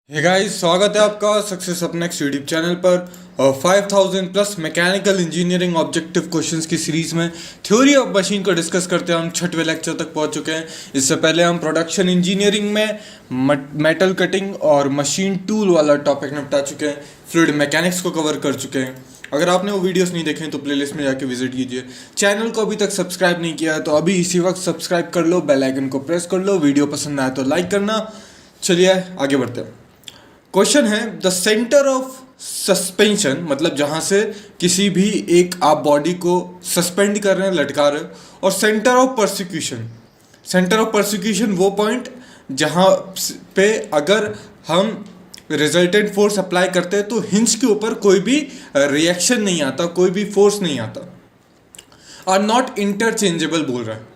Hey guys, स्वागत है आपका सक्सेस अपनेक्स यूट्यूब चैनल पर 5000 plus mechanical engineering objective questions की सीरीज में थ्योरी ऑफ मशीन को डिस्कस करते हैं। हम 6वें लेक्चर तक पहुंच चुके हैं। इससे पहले हम प्रोडक्शन इंजीनियरिंग में मेटल कटिंग और मशीन टूल वाला टॉपिक निपटा चुके हैं। फ्लूइड मैकेनिक्स को कवर कर चुके हैं। अगर आपने वो वीडियोस नहीं देखे तो प्लेलिस्ट में जाके विजिट कीजिए। चैनल को अभी तक सब्सक्राइब नहीं किया है तो अभी इसी वक्त सब्सक्राइब कर लो, बेल आइकन को प्रेस कर लो। वीडियो पसंद आए तो लाइक करना। चलिए आगे बढ़ते हैं। क्वेश्चन है द सेंटर ऑफ सस्पेंशन, मतलब जहां से किसी भी एक आप बॉडी को सस्पेंड कर रहे हैं, लटका रहे हैं, और centre of persecution. Centre of persecution वो पॉइंट जहां पे अगर हम रिजल्टेंट फोर्स अप्लाई करते हैं तो हिंज के ऊपर कोई भी रिएक्शन नहीं आता, कोई भी फोर्स नहीं आता। आर नॉट इंटरचेंजेबल बोल रहा है।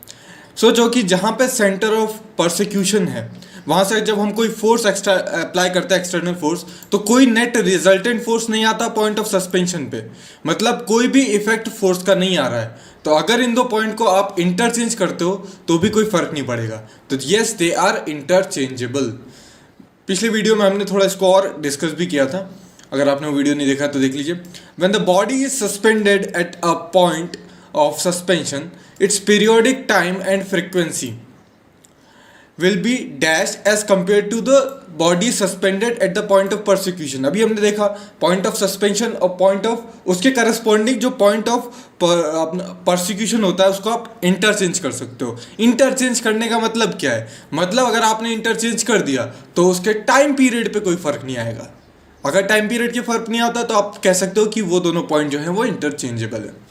सोचो कि जहां पे सेंटर ऑफ परसिक्यूशन है वहां से जब हम कोई फोर्स एक्स्ट्रा अप्लाई करते हैं, एक्सटर्नल फोर्स, तो कोई नेट रिजल्टेंट फोर्स नहीं आता पॉइंट ऑफ सस्पेंशन पे, मतलब कोई भी इफेक्ट फोर्स का नहीं आ रहा है। तो अगर इन दो पॉइंट को आप इंटरचेंज करते हो तो भी कोई फर्क नहीं पड़ेगा। तो यस, दे आर इंटरचेंजेबल। पिछले वीडियो में हमने थोड़ा इसको और डिस्कस भी किया था। अगर आपने वो वीडियो नहीं देखा तो देख लीजिए। When the body is suspended eight a point of suspension, its periodic time and frequency will be dashed as compared to the body suspended at the point of persecution। अभी हमने देखा point of suspension और point of उसके corresponding जो point of persecution होता है उसको आप interchange कर सकते हो। interchange करने का मतलब क्या है? मतलब अगर आपने interchange कर दिया तो उसके time period पे कोई फर्क नहीं आएगा। अगर time period के फर्क नहीं आता तो आप कह सकते हो कि वो दोनों point जो है वो interchangeable है।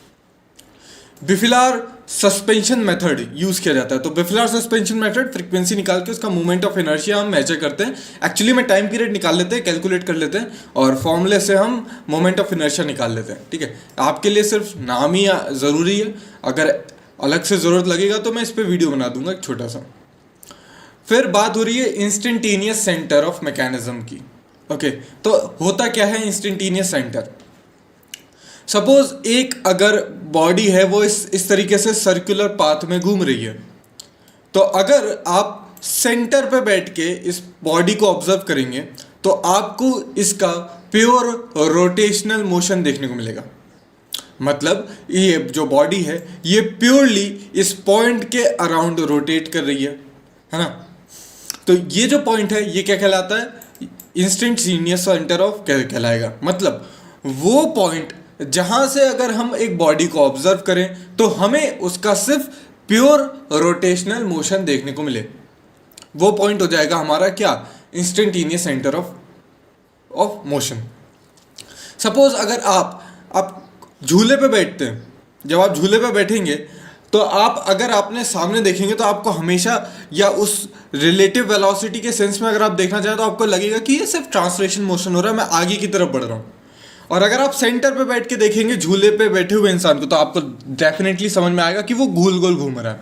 बिफिलार सस्पेंशन मेथड यूज किया जाता है। तो बिफिलार सस्पेंशन मेथड फ्रीक्वेंसी निकाल के उसका मोमेंट ऑफ इनर्शिया हम मेजर करते हैं। एक्चुअली में टाइम पीरियड निकाल लेते हैं, कैलकुलेट कर लेते हैं और फॉर्मूले से हम मोमेंट ऑफ इनर्शिया निकाल लेते हैं। ठीक है, आपके लिए सिर्फ नाम ही ज़रूरी है। अगर अलग से ज़रूरत लगेगा तो मैं इस पर वीडियो बना दूंगा एक छोटा सा। फिर बात हो रही है इंस्टेंटेनियस सेंटर ऑफ मैकेनिज्म की। ओके, तो होता क्या है इंस्टेंटेनियस सेंटर? सपोज एक अगर बॉडी है वो इस तरीके से सर्कुलर पाथ में घूम रही है, तो अगर आप सेंटर पे बैठ के इस बॉडी को ऑब्जर्व करेंगे तो आपको इसका प्योर रोटेशनल मोशन देखने को मिलेगा। मतलब ये जो बॉडी है ये प्योरली इस पॉइंट के अराउंड रोटेट कर रही है ना। तो ये जो पॉइंट है ये क्या कहलाता है? इंस्टेंटेनियस सेंटर ऑफ कहलाएगा। मतलब वो पॉइंट जहां से अगर हम एक बॉडी को ऑब्जर्व करें तो हमें उसका सिर्फ प्योर रोटेशनल देखने को मिले, वो पॉइंट हो जाएगा हमारा क्या? Instantaneous centre of motion. Suppose अगर आप झूले पे बैठते हैं, जब आप झूले पे बैठेंगे तो आप अगर आपने सामने देखेंगे तो आपको हमेशा या उस रिलेटिव वेलोसिटी के सेंस में अगर आप देखना चाहें तो आपको लगेगा कि ये सिर्फ ट्रांसलेशन मोशन हो रहा है, मैं आगे की तरफ बढ़ रहा हूँ। और अगर आप सेंटर पे बैठ के देखेंगे झूले पे बैठे हुए इंसान को तो आपको डेफिनेटली समझ में आएगा कि वो गोल गोल घूम रहा है।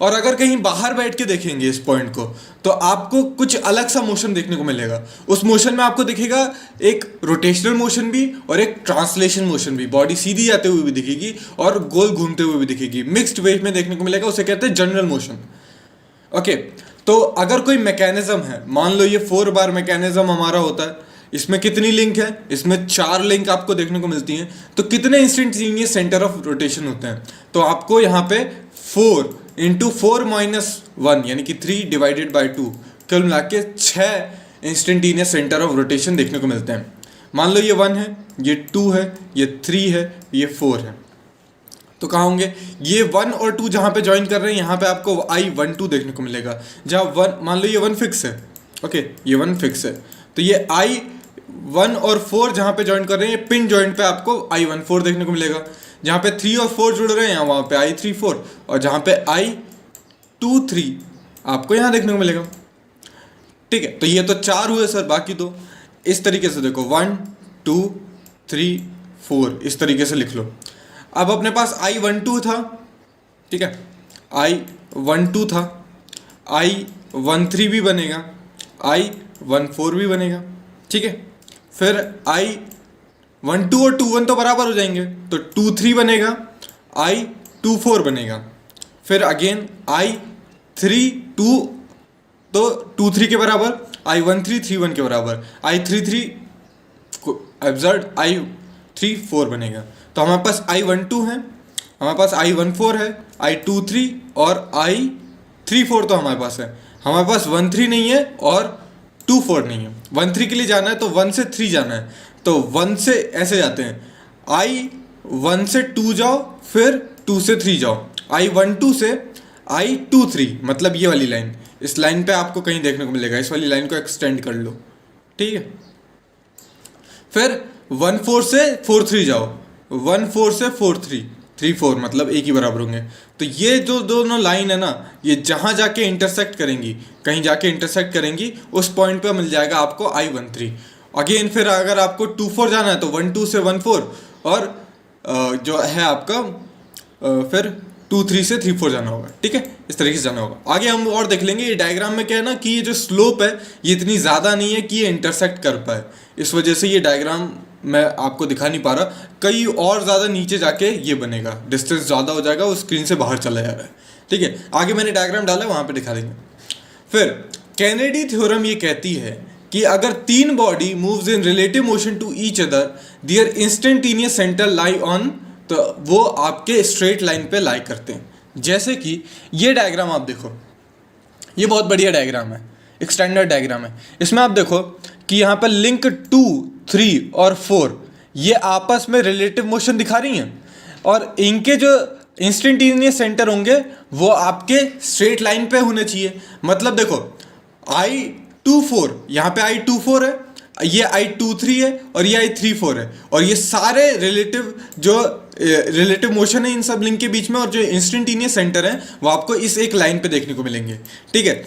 और अगर कहीं बाहर बैठ के देखेंगे इस पॉइंट को तो आपको कुछ अलग सा मोशन देखने को मिलेगा। उस मोशन में आपको दिखेगा एक रोटेशनल मोशन भी और एक ट्रांसलेशन मोशन भी। बॉडी सीधी जाते हुए भी दिखेगी और गोल घूमते हुए भी दिखेगी, मिक्स्ड वे में देखने को मिलेगा। उसे कहते हैं जनरल मोशन। ओके, तो अगर कोई मैकेनिज्म है, मान लो ये 4 बार मैकेनिज्म हमारा होता है, इसमें कितनी लिंक है? इसमें 4 लिंक आपको देखने को मिलती हैं। तो कितने इंस्टेंटेनियस सेंटर ऑफ रोटेशन होते हैं? तो आपको यहाँ पे 4 × 4 - 1 यानी कि 3 / 2 कुल मिला के 6 इंस्टेंटेनियस सेंटर ऑफ रोटेशन देखने को मिलते हैं। मान लो ये 1 है, ये 2 है, ये 3 है, ये 4 है। तो कहाँ होंगे? ये 1 और 2 जहाँ पे ज्वाइन कर रहे हैं यहाँ पे आपको I12 देखने को मिलेगा। जहाँ 1, मान लो ये 1 फिक्स है। ओके, ये 1 फिक्स है तो ये I1 और 4 जहाँ पे ज्वाइन कर रहे हैं, ये पिन जॉइंट पे आपको I14 देखने को मिलेगा। जहाँ पे 3 और 4 जुड़ रहे हैं वहाँ पे I34, और जहाँ पे I23 आपको यहाँ देखने को मिलेगा। ठीक है, तो ये तो 4 हुए सर, बाकी तो इस तरीके से देखो 1 2 3 4 इस तरीके से लिख लो। अब अपने पास I12 था, ठीक है, I12 था, I13 भी बनेगा, I14 भी बनेगा। ठीक है, फिर I12 और 21 तो बराबर हो जाएंगे तो 23 बनेगा, I24 बनेगा। फिर अगेन I32 तो 23 के बराबर I13 31 के बराबर, I33 एब्जर्ड I34 बनेगा। तो हमारे पास I12 है, हमारे पास I14 है, I23 और I34 तो हमारे पास है। हमारे पास 13 नहीं है और 24 नहीं है। 13 के लिए जाना है तो 1 से 3 जाना है, तो 1 से ऐसे जाते हैं, I1 से 2 जाओ, फिर 2 से 3 जाओ, I12 से I23, मतलब ये वाली लाइन, इस लाइन पे आपको कहीं देखने को मिलेगा, इस वाली लाइन को एक्सटेंड कर लो, ठीक है। फिर 14 से 43 जाओ, 14 से 43, 34 मतलब एक ही बराबर होंगे। तो ये जो दोनों लाइन है ना, ये जहाँ जाके इंटरसेक्ट करेंगी, कहीं जाके इंटरसेक्ट करेंगी, उस पॉइंट पे मिल जाएगा आपको I13। अगेन फिर अगर आपको 24 जाना है तो 12 से 14 और जो है आपका फिर 23 से 34 जाना होगा, ठीक है, इस तरीके से जाना होगा। आगे हम और देख लेंगे। ये डायग्राम में क्या है ना कि ये जो स्लोप है ये इतनी ज़्यादा नहीं है कि ये इंटरसेक्ट कर पाए, इस वजह से ये डायग्राम मैं आपको दिखा नहीं पा रहा। कई और ज़्यादा नीचे जाके ये बनेगा, डिस्टेंस ज़्यादा हो जाएगा, वो स्क्रीन से बाहर चला जा रहा है, ठीक है। आगे मैंने डायग्राम डाला है, वहाँ पर दिखा देंगे। फिर कैनेडी थ्योरम ये कहती है कि अगर तीन body moves in relative motion to each other, there instantaneous centre lie on, तो वो आपके स्ट्रेट लाइन पे लाई करते हैं। जैसे कि ये डायग्राम आप देखो, ये बहुत बढ़िया डायग्राम है, एक स्टैंडर्ड डायग्राम है। इसमें आप देखो कि यहाँ पर लिंक 2, 3 और 4 ये आपस में रिलेटिव मोशन दिखा रही हैं, और इनके जो इंस्टेंटेनियस सेंटर होंगे वो आपके स्ट्रेट लाइन पे होने चाहिए। मतलब देखो I24, यहाँ पे I24 है, ये I23 है और ये I34 है, और ये सारे रिलेटिव मोशन है इन सब लिंक के बीच में, और जो इंस्टेंटेनियस सेंटर है वो आपको इस एक लाइन पे देखने को मिलेंगे, ठीक है।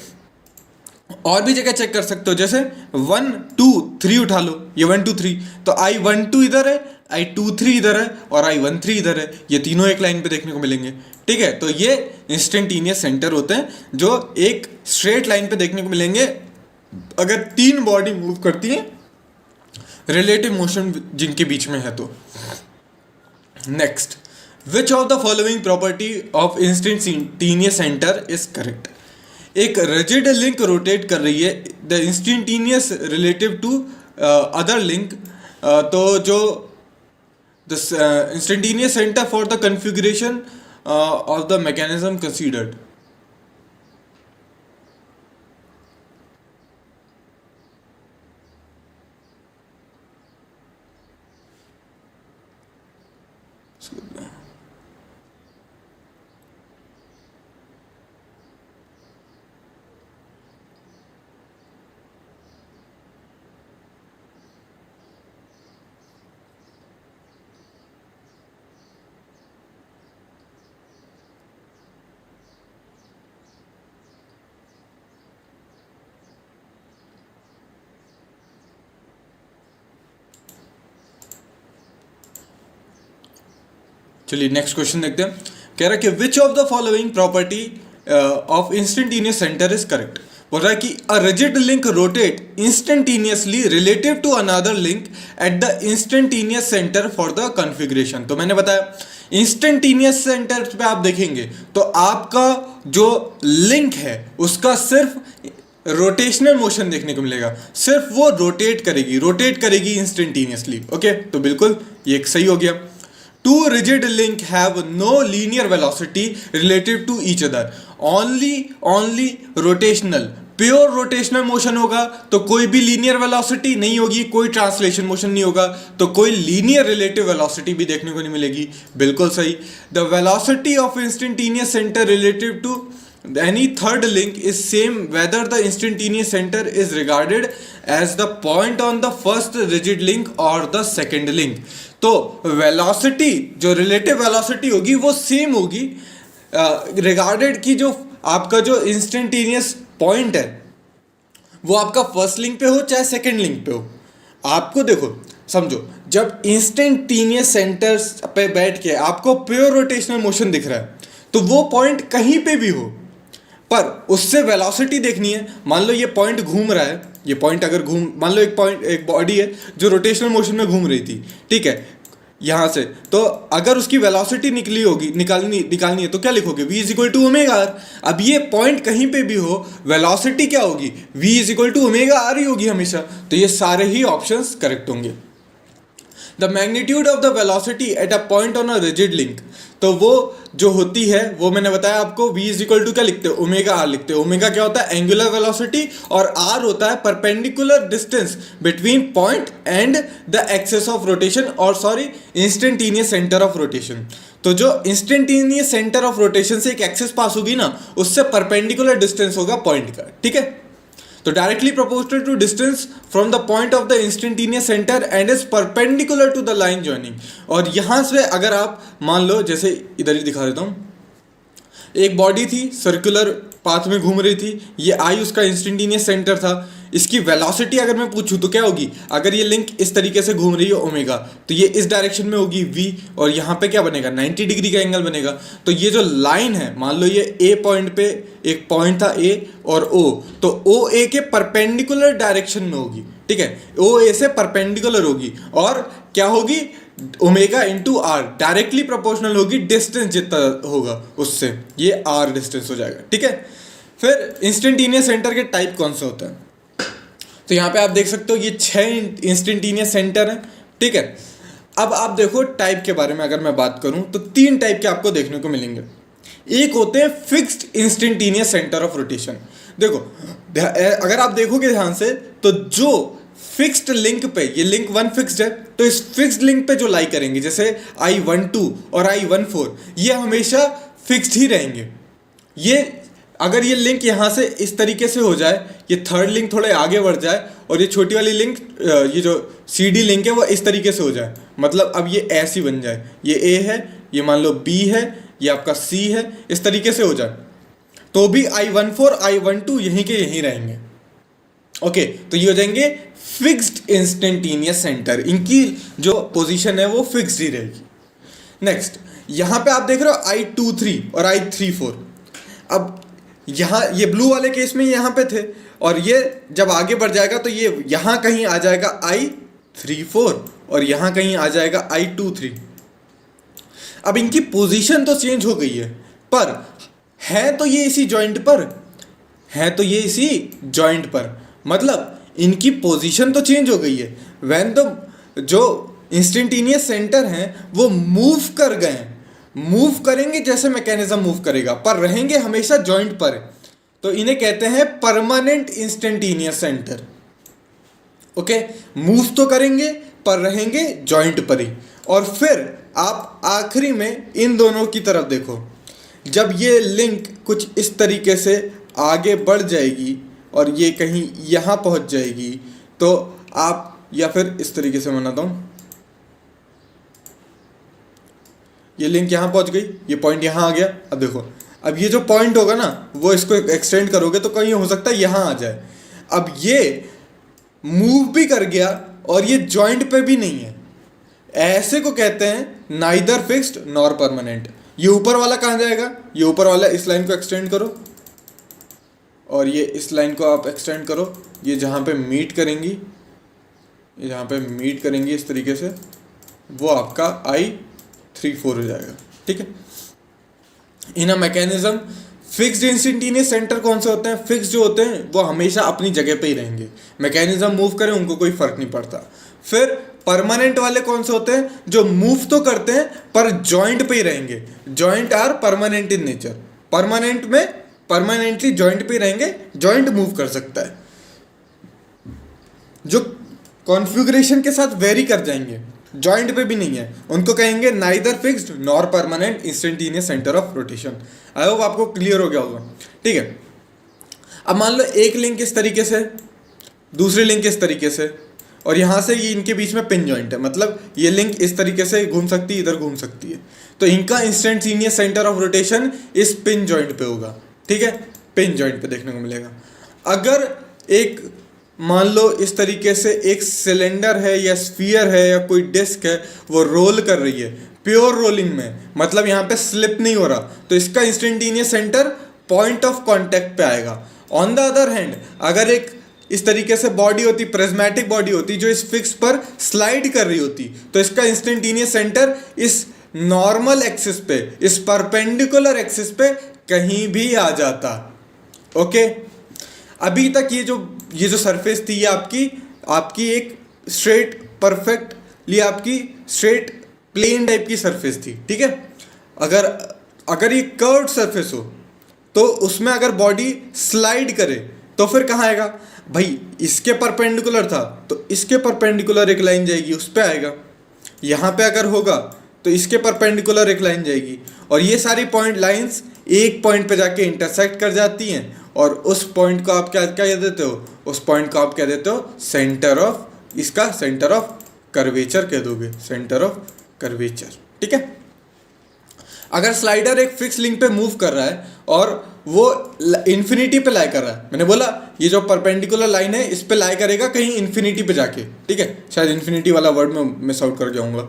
और भी जगह चेक कर सकते हो, जैसे 1 2 3 उठा लो, ये 1 2 3, तो I12 इधर है, I23 इधर है और I13 इधर है, ये तीनों एक लाइन पे देखने को मिलेंगे, ठीक है। तो ये इंस्टेंटेनियस सेंटर होते हैं जो एक स्ट्रेट लाइन पे देखने को मिलेंगे अगर तीन बॉडी मूव करती हैं रिलेटिव मोशन जिनके बीच में है तो। Next, which of the following property of instantaneous centre is correct. एक रिजिड लिंक रोटेट कर रही है the instantaneous relative to other link, तो जो the instantaneous centre for the configuration of the mechanism considered. चलिए नेक्स्ट क्वेश्चन देखते हैं। कह रहा है कि which of the following property of instantaneous centre is correct. बोल रहा है कि a rigid link rotate instantaneously relative to another link at the instantaneous centre for the configuration. तो मैंने बताया इंस्टेंटेनियस सेंटर पे आप देखेंगे तो आपका जो लिंक है उसका सिर्फ रोटेशनल मोशन देखने को मिलेगा, सिर्फ वो रोटेट करेगी इंस्टेंटेनियसली। ओके, तो बिल्कुल ये एक सही हो गया। Two rigid link have no linear velocity relative to each other, only rotational, pure rotational motion होगा तो कोई भी लीनियर वेलोसिटी नहीं होगी, कोई ट्रांसलेशन मोशन नहीं होगा, तो कोई लीनियर रिलेटिव वेलोसिटी भी देखने को नहीं मिलेगी। बिल्कुल सही। The velocity of instantaneous centre relative to any third link is same whether the instantaneous center is regarded as the point on the first rigid link or the second link। तो velocity जो relative velocity होगी वो same होगी regarded की जो आपका जो instantaneous point है वो आपका फर्स्ट लिंक पे हो चाहे सेकंड लिंक पे हो। आपको देखो समझो, जब इंस्टेंटेनियस सेंटर पे बैठ के आपको प्योर रोटेशनल मोशन दिख रहा है तो वो पॉइंट कहीं पे भी हो, पर उससे वेलोसिटी देखनी है। मान लो ये पॉइंट घूम रहा है, ये पॉइंट अगर मान लो एक बॉडी है जो रोटेशनल मोशन में घूम रही थी, ठीक है, यहाँ से, तो अगर उसकी वेलोसिटी निकालनी है तो क्या लिखोगे, v is equal to omega R. अब ये पॉइंट कहीं पे भी हो, वेलोसिटी क्या होगी, v is equal to omega r ही होगी हमेशा। तो ये सारे ही ऑप्शंस करेक्ट होंगे। The magnitude of the velocity at a point on a rigid link, तो वो जो होती है वो मैंने बताया आपको, v इज इक्वल टू क्या लिखते हैं, ओमेगा आर लिखते हैं। ओमेगा क्या होता है, एंगुलर वेलोसिटी, और आर होता है perpendicular distance between point and the axis of rotation, or sorry instantaneous centre of rotation. तो जो इंस्टेंटेनियस सेंटर ऑफ रोटेशन से एक एक्सेस पास होगी ना, उससे परपेंडिकुलर डिस्टेंस होगा पॉइंट का, ठीक है। तो directly proportional to distance from the point of the instantaneous centre and is perpendicular to the line joining. और यहां से अगर आप मान लो, जैसे इधर ही दिखा देता हूं, एक बॉडी थी सर्कुलर पाथ में घूम रही थी, ये आई उसका इंस्टेंटेनियस सेंटर था। इसकी वेलोसिटी अगर मैं पूछूं तो क्या होगी, अगर ये लिंक इस तरीके से घूम रही है ओमेगा, तो ये इस डायरेक्शन में होगी v, और यहाँ पे क्या बनेगा, 90 डिग्री का एंगल बनेगा। तो ये जो लाइन है, मान लो ये ए पॉइंट पे एक पॉइंट था ए और ओ, तो ओ ए के परपेंडिकुलर डायरेक्शन में होगी, ठीक है, ओ ए से परपेंडिकुलर होगी, और क्या होगी, omega into R, directly proportional होगी डिस्टेंस जितना होगा उससे, ये आर डिस्टेंस हो जाएगा, ठीक है। फिर इंस्टेंटेनियस सेंटर के टाइप कौन से होते हैं, तो यहाँ पे आप देख सकते हो ये 6 इंस्टेंटेनियस सेंटर हैं, ठीक है। अब आप देखो टाइप के बारे में अगर मैं बात करूं तो 3 टाइप के आपको देखने को मिलेंगे। एक होते हैं fixed instantaneous centre of rotation. देखो अगर आप देखोगे ध्यान से, तो जो फिक्स्ड लिंक पे, ये लिंक 1 फिक्स्ड है, तो इस फिक्स्ड लिंक पे जो लाई करेंगे, जैसे I12 और I14, ये हमेशा फिक्स्ड ही रहेंगे। ये अगर ये लिंक यहाँ से इस तरीके से हो जाए, ये थर्ड लिंक थोड़े आगे बढ़ जाए, और ये छोटी वाली लिंक, ये जो CD लिंक है वो इस तरीके से हो जाए, मतलब अब ये ऐसी बन जाए, ये A है, ये मान लो B है, ये आपका C है, इस तरीके से हो जाए, तो भी I14 I12 यहीं के यहीं रहेंगे। ओके, तो ये हो जाएंगे फिक्स्ड इंस्टेंटेनियस सेंटर, इनकी जो पोजीशन है वो फिक्स्ड ही रहेगी। नेक्स्ट, यहाँ पे आप देख रहे हो I23 और I34। अब यहाँ ये ब्लू वाले केस में यहाँ पे थे, और ये जब आगे बढ़ जाएगा तो ये यहाँ कहीं आ जाएगा I34 और यहाँ कहीं आ जाएगा I23। अब इनकी पोजीशन तो चेंज हो गई है, पर है तो ये इसी जॉइंट पर, मतलब इनकी पोजीशन तो चेंज हो गई है। व्हेन द जो इंस्टेंटेनियस सेंटर हैं वो मूव कर गए हैं, मूव करेंगे जैसे मैकेनिज्म मूव करेगा, पर रहेंगे हमेशा जॉइंट पर, तो इन्हें कहते हैं permanent instantaneous centre. Okay, move तो करेंगे पर रहेंगे जॉइंट पर ही। और फिर आप आखिरी में इन दोनों की तरफ देखो, जब ये लिंक कुछ इस तरीके से आगे बढ़ जाएगी और ये कहीं यहाँ पहुँच जाएगी, तो आप, या फिर इस तरीके से बनाता हूँ, ये लिंक यहाँ पहुँच गई, ये पॉइंट यहाँ आ गया। अब देखो, अब ये जो पॉइंट होगा ना, वो इसको एक्सटेंड करोगे तो कहीं हो सकता है यहाँ आ जाए। अब ये मूव भी कर गया और ये जॉइंट पे भी नहीं है, ऐसे को कहते हैं नाइदर फिक्स्ड नॉर परमानेंट। ये ऊपर वाला कहाँ जाएगा, ये ऊपर वाला इस लाइन को एक्सटेंड करो, और ये इस लाइन को आप एक्सटेंड करो, ये जहाँ पे मीट करेंगी, ये जहाँ पे मीट करेंगी इस तरीके से, वो आपका I34 हो जाएगा, ठीक है। In a mechanism fixed instantaneous centre कौन से होते हैं, फिक्स जो होते हैं वो हमेशा अपनी जगह पे ही रहेंगे, मैकेनिज्म मूव करें उनको कोई फर्क नहीं पड़ता। फिर परमानेंट वाले कौन से होते हैं, जो मूव तो करते हैं पर जॉइंट पे ही रहेंगे, joint are permanent in nature, permanent में परमानेंटली जॉइंट पे ही रहेंगे, जॉइंट मूव कर सकता है, जो कॉन्फ़िगरेशन के साथ वेरी कर जाएंगे, जॉइंट पे भी नहीं है, उनको कहेंगे neither fixed nor permanent instantaneous centre of rotation. I hope आपको क्लियर हो गया होगा, ठीक है। अब मान लो एक लिंक इस तरीके से, दूसरी लिंक इस तरीके से, और यहाँ से ये इनके बीच में पिन जॉइंट है, मतलब ये लिंक इस तरीके से घूम सकती है, इधर घूम सकती है, तो इनका इंस्टेंटेनियस सेंटर ऑफ रोटेशन इस पिन जॉइंट पे होगा, ठीक है, पिन जॉइंट पे देखने को मिलेगा। अगर एक मान लो इस तरीके से एक सिलेंडर है या स्फीयर है या कोई डिस्क है, वो रोल कर रही है प्योर रोलिंग में, मतलब यहाँ पे स्लिप नहीं हो रहा, तो इसका instantaneous centre point of contact पे आएगा। ऑन द अदर हैंड, अगर एक इस तरीके से बॉडी होती, प्रिज्मेटिक बॉडी होती जो इस फिक्स पर स्लाइड कर रही होती, तो इसका इंस्टेंटेनियस सेंटर इस नॉर्मल एक्सिस पे, इस परपेंडिकुलर एक्सिस पे कहीं भी आ जाता। ओके, अभी तक ये जो सरफेस थी ये आपकी एक स्ट्रेट परफेक्टली आपकी स्ट्रेट प्लेन टाइप की सरफेस थी, ठीक है। अगर ये कर्व्ड सरफेस हो तो उसमें अगर बॉडी स्लाइड करे तो फिर कहाँ आएगा भाई, इसके परपेंडिकुलर था तो इसके परपेंडिकुलर एक लाइन जाएगी, उस पे आएगा। यहाँ पे अगर होगा तो इसके परपेंडिकुलर एक लाइन जाएगी, और ये सारी पॉइंट लाइंस एक पॉइंट पे जाके इंटरसेक्ट कर जाती हैं, और उस पॉइंट को आप क्या कह देते हो, उस पॉइंट को आप कह देते हो सेंटर ऑफ, इसका सेंटर ऑफ कर्वेचर कह दोगे, सेंटर ऑफ कर्वेचर, ठीक है। अगर स्लाइडर एक फिक्स लिंक पे मूव कर रहा है और वो इन्फिनिटी पे लाई कर रहा है, मैंने बोला ये जो परपेंडिकुलर लाइन है इस पे लाई करेगा कहीं इन्फिनिटी पे जाके, ठीक है, शायद इन्फिनिटी वाला वर्ड में मिस आउट कर जाऊंगा,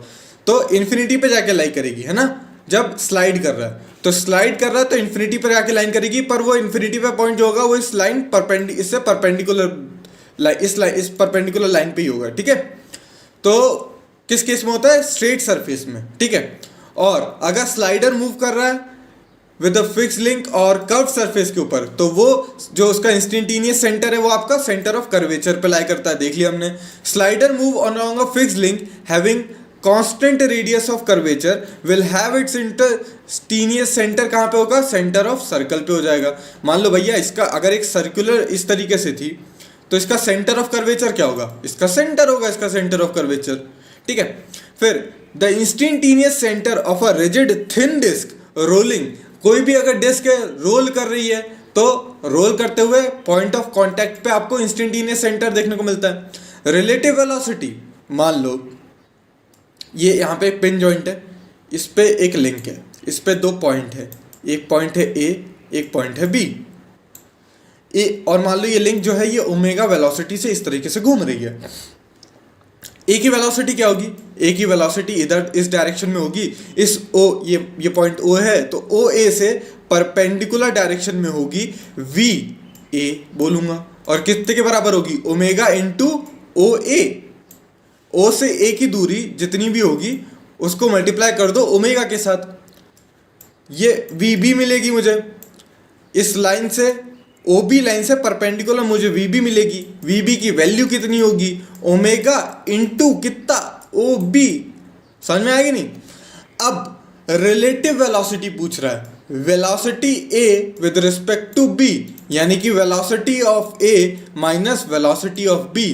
तो इन्फिनिटी पे जाके लाई करेगी, है ना। जब स्लाइड कर रहा है तो स्लाइड कर रहा है तो इन्फिनिटी पर जाके लाइन करेगी, पर वो इन्फिनिटी पे पॉइंट जो होगा वो इस लाइन इससे परपेंडिकुलर इस परपेंडिकुलर लाइन पे ही होगा, ठीक है। तो किस केस में होता है, स्ट्रेट सरफेस में, ठीक है। और अगर स्लाइडर मूव कर रहा है विद अ फिक्स लिंक और कर्व सरफेस के ऊपर, तो वो जो उसका इंस्टेंटेनियस सेंटर है वो आपका सेंटर ऑफ कर्वेचर पे लाई करता है। देख लिया हमने, slider move along a fix link having constant radius of curvature will have it's instantaneous centre कहाँ पे होगा, सेंटर ऑफ सर्कल पे हो जाएगा। मान लो भैया इसका अगर एक सर्कुलर इस तरीके से थी तो इसका सेंटर ऑफ कर्वेचर क्या होगा, इसका सेंटर होगा, इसका सेंटर ऑफ कर्वेचर, ठीक है। फिर the instantaneous centre of a rigid thin disc rolling, कोई भी अगर डिस्क रोल कर रही है तो रोल करते हुए पॉइंट ऑफ कांटेक्ट पे आपको इंस्टेंटेनियस सेंटर देखने को मिलता है। रिलेटिव वेलोसिटी, मान लो ये यहाँ पे एक पिन जॉइंट है, इस पे एक लिंक है, इस पे दो पॉइंट है, एक पॉइंट है ए, एक पॉइंट है बी ए, और मान लो ये लिंक जो है ये ओमेगा वेलोसिटी से इस तरीके से घूम रही है। ए की वेलोसिटी क्या होगी, ए की वेलोसिटी इधर इस डायरेक्शन में होगी, इस ओ ये पॉइंट ओ है तो ओ ए से परपेंडिकुलर डायरेक्शन में होगी वी ए बोलूंगा, और कितने के बराबर होगी, ओमेगा इनटू ओ ए। ओ से ए की दूरी जितनी भी होगी उसको मल्टीप्लाई कर दो ओमेगा के साथ, ये वी बी मिलेगी मुझे। इस लाइन से ओ बी लाइन से परपेंडिकुलर मुझे वी बी मिलेगी, वी बी की वैल्यू कितनी होगी, ओमेगा इंटू कितना ओ बी, समझ में आएगी नहीं। अब रिलेटिव वेलोसिटी पूछ रहा है, velocity A with respect to B, यानी कि velocity of A minus velocity of B,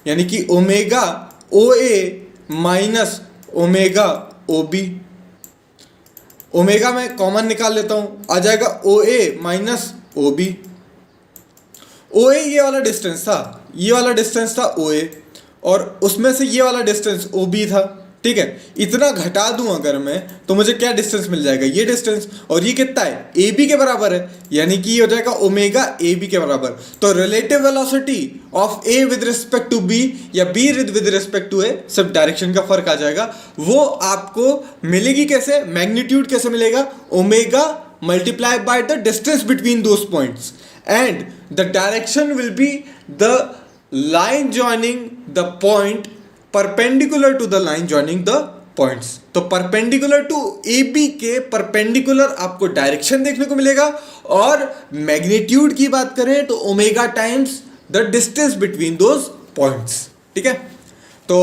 यानी कि omega O A minus omega O B. Omega में कॉमन निकाल लेता हूं, आ जाएगा ओ ए माइनस ओ बी। ओ ए ये वाला डिस्टेंस था, ये वाला डिस्टेंस था ओ ए, और उसमें से ये वाला डिस्टेंस ओ बी था, ठीक है। इतना घटा दूं अगर मैं तो मुझे क्या डिस्टेंस मिल जाएगा, ये डिस्टेंस, और ये कितना है, ए बी के बराबर है, यानी कि ये हो जाएगा ओमेगा ए बी के बराबर। तो relative velocity of A with respect to B या B with respect to A, सब डायरेक्शन का फर्क आ जाएगा, वो आपको मिलेगी कैसे, मैग्नीट्यूड कैसे मिलेगा, omega multiply by the distance between those points, and the direction will be the line joining the point perpendicular to the line joining the points। तो perpendicular to AB के perpendicular आपको डायरेक्शन देखने को मिलेगा, और magnitude की बात करें तो omega times the distance between those points, ठीक है। तो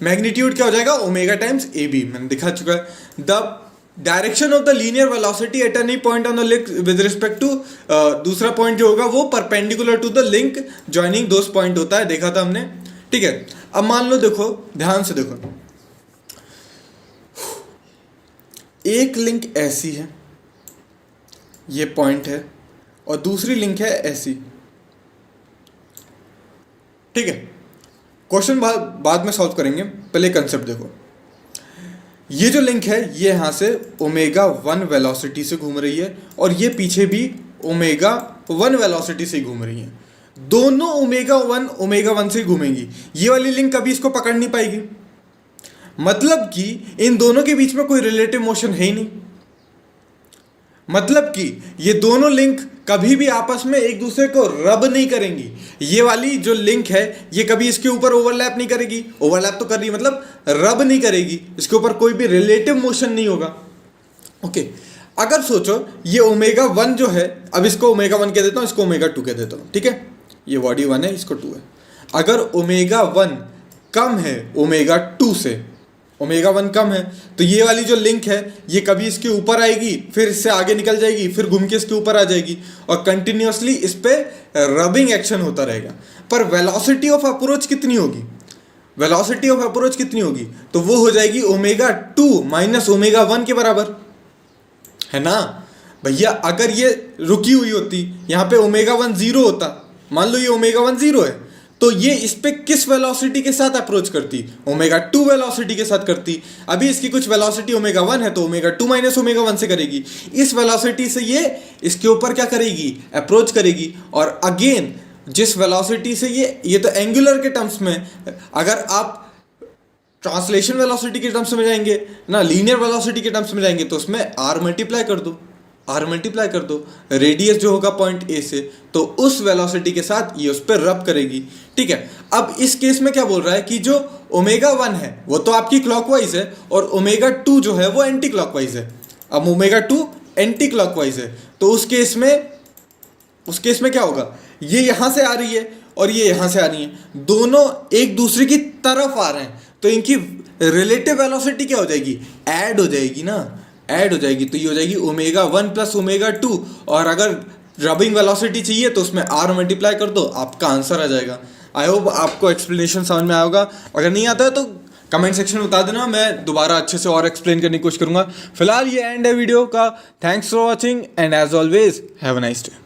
मैग्नीट्यूड क्या हो जाएगा, ओमेगा टाइम्स AB, मैंने दिखा चुका है। The direction of the linear velocity at any point on the link with respect to, दूसरा पॉइंट जो होगा वो perpendicular to the link joining those point होता है, देखा था हमने, ठीक है। अब मान लो, देखो ध्यान से देखो, एक लिंक ऐसी है, ये पॉइंट है, और दूसरी लिंक है ऐसी, ठीक है। क्वेश्चन बाद में सॉल्व करेंगे, पहले कंसेप्ट देखो। ये जो लिंक है ये यहाँ से ओमेगा 1 वेलोसिटी से घूम रही है, और ये पीछे भी ओमेगा 1 वेलोसिटी से घूम रही है, दोनों ओमेगा 1 से घूमेंगी। ये वाली लिंक कभी इसको पकड़ नहीं पाएगी, मतलब कि इन दोनों के बीच में कोई रिलेटिव मोशन है ही नहीं। मतलब कि ये दोनों लिंक कभी भी आपस में एक दूसरे को रब नहीं करेंगी। ये वाली जो लिंक है ये कभी इसके ऊपर ओवरलैप नहीं करेगी, ओवरलैप तो कर रही है मतलब रब नहीं करेगी, इसके ऊपर कोई भी रिलेटिव मोशन नहीं होगा। ओके, अगर सोचो ये ओमेगा 1 जो है, अब इसको ओमेगा 1 कह देता हूँ, इसको ओमेगा 2 कह देता हूँ, ठीक है, ये बॉडी 1 है, इसको 2 है। अगर ओमेगा 1 कम है ओमेगा 2 से, ओमेगा 1 कम है, तो ये वाली जो लिंक है ये कभी इसके ऊपर आएगी, फिर इससे आगे निकल जाएगी, फिर घूम के इसके ऊपर आ जाएगी और कंटिन्यूअसली इस पे रबिंग एक्शन होता रहेगा। पर वेलोसिटी ऑफ अप्रोच कितनी होगी, वेलोसिटी ऑफ अप्रोच कितनी होगी, तो वो हो जाएगी ओमेगा 2 माइनस ओमेगा 1 के बराबर, है ना भैया। अगर ये रुकी हुई होती, यहाँ पे ओमेगा 1 0 होता, मान लो ये ओमेगा 1 0 है, तो ये इस पे किस वेलोसिटी के साथ अप्रोच करती, ओमेगा 2 वेलोसिटी के साथ करती। अभी इसकी कुछ वेलोसिटी ओमेगा 1 है तो ओमेगा 2 माइनस ओमेगा 1 से करेगी, इस वेलोसिटी से ये इसके ऊपर क्या करेगी, अप्रोच करेगी। और अगेन जिस वेलोसिटी से ये तो एंगुलर के टर्म्स में, अगर आप ट्रांसलेशन वेलोसिटी के टर्म्स में जाएंगे ना, लीनियर वेलोसिटी के टर्म्स में जाएंगे, तो उसमें आर मल्टीप्लाई कर दो, आर मल्टीप्लाई कर दो, रेडियस जो होगा पॉइंट ए से, तो उस वेलोसिटी के साथ ये उस पर रब करेगी, ठीक है। अब इस केस में क्या बोल रहा है कि जो ओमेगा 1 है वो तो आपकी क्लॉकवाइज है और ओमेगा 2 जो है वो एंटी क्लॉकवाइज है। अब ओमेगा 2 एंटी क्लॉकवाइज है, तो उस केस में क्या होगा, ये यहाँ से आ रही है और ये यहाँ से आ रही है, दोनों एक दूसरे की तरफ आ रहे हैं, तो इनकी रिलेटिव वेलोसिटी क्या हो जाएगी, ऐड हो जाएगी ना, ऐड हो जाएगी। तो ये हो जाएगी ओमेगा 1 प्लस ओमेगा 2, और अगर रबिंग वेलोसिटी चाहिए तो उसमें आर मल्टीप्लाई कर दो, आपका आंसर आ जाएगा। आई होप आपको एक्सप्लेनेशन समझ में आया होगा, अगर नहीं आता है तो कमेंट सेक्शन में बता देना, मैं दोबारा अच्छे से और एक्सप्लेन करने की कोशिश करूंगा। फिलहाल ये एंड है वीडियो का, thanks for watching and as always have a nice day.